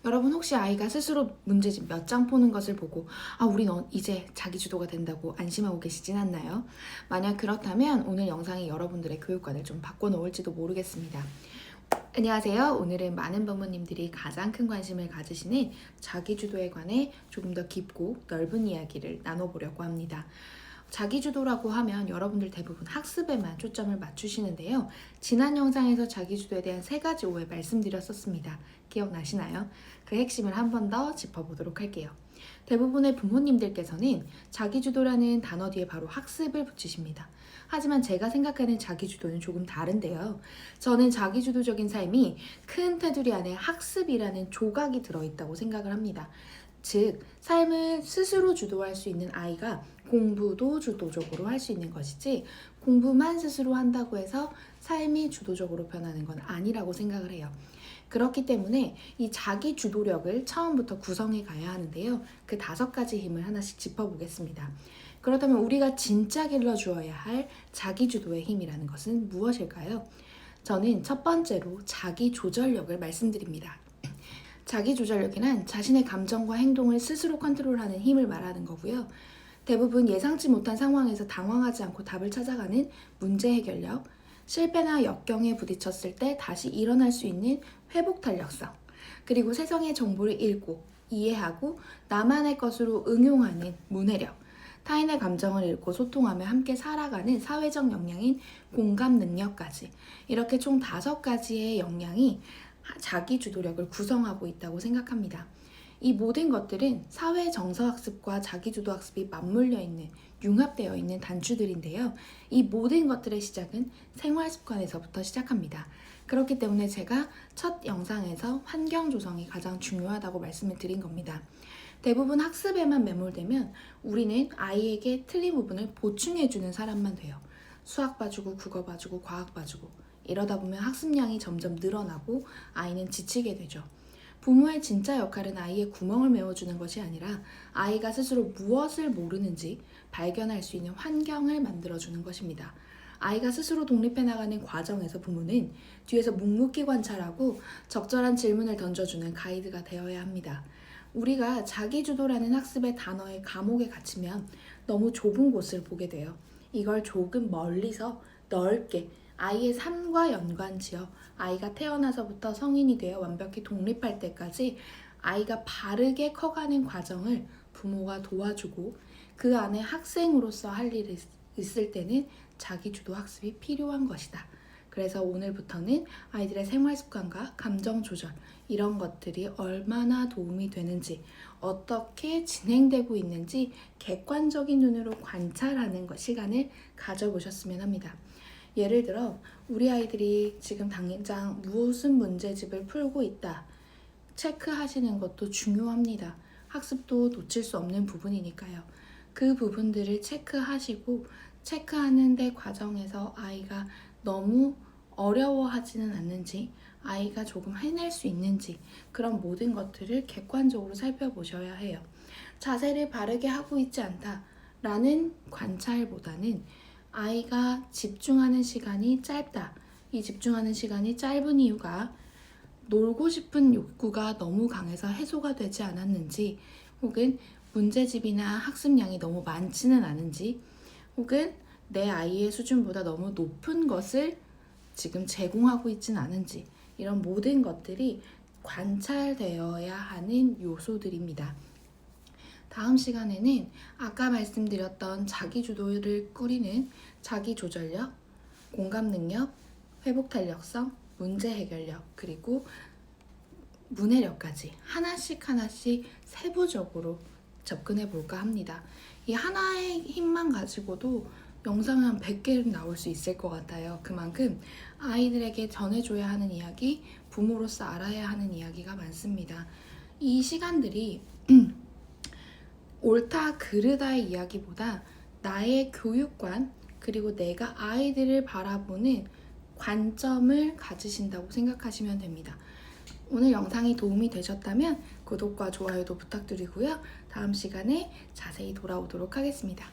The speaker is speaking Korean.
여러분 혹시 아이가 스스로 문제집 몇 장 푸는 것을 보고 우린 이제 자기주도가 된다고 안심하고 계시진 않나요? 만약 그렇다면 오늘 영상이 여러분들의 교육관을 좀 바꿔놓을지도 모르겠습니다. 안녕하세요. 오늘은 많은 부모님들이 가장 큰 관심을 가지시는 자기주도에 관해 조금 더 깊고 넓은 이야기를 나눠보려고 합니다. 자기주도라고 하면 여러분들 대부분 학습에만 초점을 맞추시는데요. 지난 영상에서 자기주도에 대한 3가지 오해 말씀드렸었습니다. 기억나시나요? 그 핵심을 한 번 더 짚어보도록 할게요. 대부분의 부모님들께서는 자기주도라는 단어 뒤에 바로 학습을 붙이십니다. 하지만 제가 생각하는 자기주도는 조금 다른데요. 저는 자기주도적인 삶이 큰 테두리 안에 학습이라는 조각이 들어있다고 생각을 합니다. 즉, 삶을 스스로 주도할 수 있는 아이가 공부도 주도적으로 할 수 있는 것이지 공부만 스스로 한다고 해서 삶이 주도적으로 변하는 건 아니라고 생각을 해요. 그렇기 때문에 이 자기 주도력을 처음부터 구성해 가야 하는데요. 그 5가지 힘을 하나씩 짚어보겠습니다. 그렇다면 우리가 진짜 길러주어야 할 자기 주도의 힘이라는 것은 무엇일까요? 저는 첫 번째로 자기 조절력을 말씀드립니다. 자기 조절력이란 자신의 감정과 행동을 스스로 컨트롤하는 힘을 말하는 거고요. 대부분 예상치 못한 상황에서 당황하지 않고 답을 찾아가는 문제 해결력, 실패나 역경에 부딪혔을 때 다시 일어날 수 있는 회복 탄력성, 그리고 세상의 정보를 읽고 이해하고 나만의 것으로 응용하는 문해력, 타인의 감정을 읽고 소통하며 함께 살아가는 사회적 역량인 공감 능력까지, 이렇게 총 5가지의 역량이 자기 주도력을 구성하고 있다고 생각합니다. 이 모든 것들은 사회 정서 학습과 자기주도 학습이 맞물려 있는, 융합되어 있는 단추들인데요. 이 모든 것들의 시작은 생활 습관에서부터 시작합니다. 그렇기 때문에 제가 첫 영상에서 환경 조성이 가장 중요하다고 말씀을 드린 겁니다. 대부분 학습에만 매몰되면 우리는 아이에게 틀린 부분을 보충해주는 사람만 돼요. 수학 봐주고 국어 봐주고 과학 봐주고 이러다 보면 학습량이 점점 늘어나고 아이는 지치게 되죠. 부모의 진짜 역할은 아이의 구멍을 메워주는 것이 아니라 아이가 스스로 무엇을 모르는지 발견할 수 있는 환경을 만들어주는 것입니다. 아이가 스스로 독립해 나가는 과정에서 부모는 뒤에서 묵묵히 관찰하고 적절한 질문을 던져주는 가이드가 되어야 합니다. 우리가 자기주도라는 학습의 단어의 감옥에 갇히면 너무 좁은 곳을 보게 돼요. 이걸 조금 멀리서 넓게 아이의 삶과 연관지어 아이가 태어나서부터 성인이 되어 완벽히 독립할 때까지 아이가 바르게 커가는 과정을 부모가 도와주고 그 안에 학생으로서 할 일이 있을 때는 자기주도 학습이 필요한 것이다. 그래서 오늘부터는 아이들의 생활 습관과 감정 조절 이런 것들이 얼마나 도움이 되는지 어떻게 진행되고 있는지 객관적인 눈으로 관찰하는 시간을 가져보셨으면 합니다. 예를 들어 우리 아이들이 지금 당장 무슨 문제집을 풀고 있다 체크하시는 것도 중요합니다. 학습도 놓칠 수 없는 부분이니까요. 그 부분들을 체크하시고 체크하는 데 과정에서 아이가 너무 어려워하지는 않는지 아이가 조금 해낼 수 있는지 그런 모든 것들을 객관적으로 살펴보셔야 해요. 자세를 바르게 하고 있지 않다라는 관찰보다는 아이가 집중하는 시간이 짧다. 이 집중하는 시간이 짧은 이유가 놀고 싶은 욕구가 너무 강해서 해소가 되지 않았는지, 혹은 문제집이나 학습량이 너무 많지는 않은지, 혹은 내 아이의 수준보다 너무 높은 것을 지금 제공하고 있지는 않은지, 이런 모든 것들이 관찰되어야 하는 요소들입니다. 다음 시간에는 아까 말씀드렸던 자기주도를 꾸리는 자기조절력, 공감능력, 회복탄력성, 문제해결력, 그리고 문해력까지 하나씩 세부적으로 접근해 볼까 합니다. 이 하나의 힘만 가지고도 영상은 한 100개는 나올 수 있을 것 같아요. 그만큼 아이들에게 전해줘야 하는 이야기, 부모로서 알아야 하는 이야기가 많습니다. 이 시간들이 옳다 그르다의 이야기보다 나의 교육관 그리고 내가 아이들을 바라보는 관점을 가지신다고 생각하시면 됩니다. 오늘 영상이 도움이 되셨다면 구독과 좋아요도 부탁드리고요. 다음 시간에 자세히 돌아오도록 하겠습니다.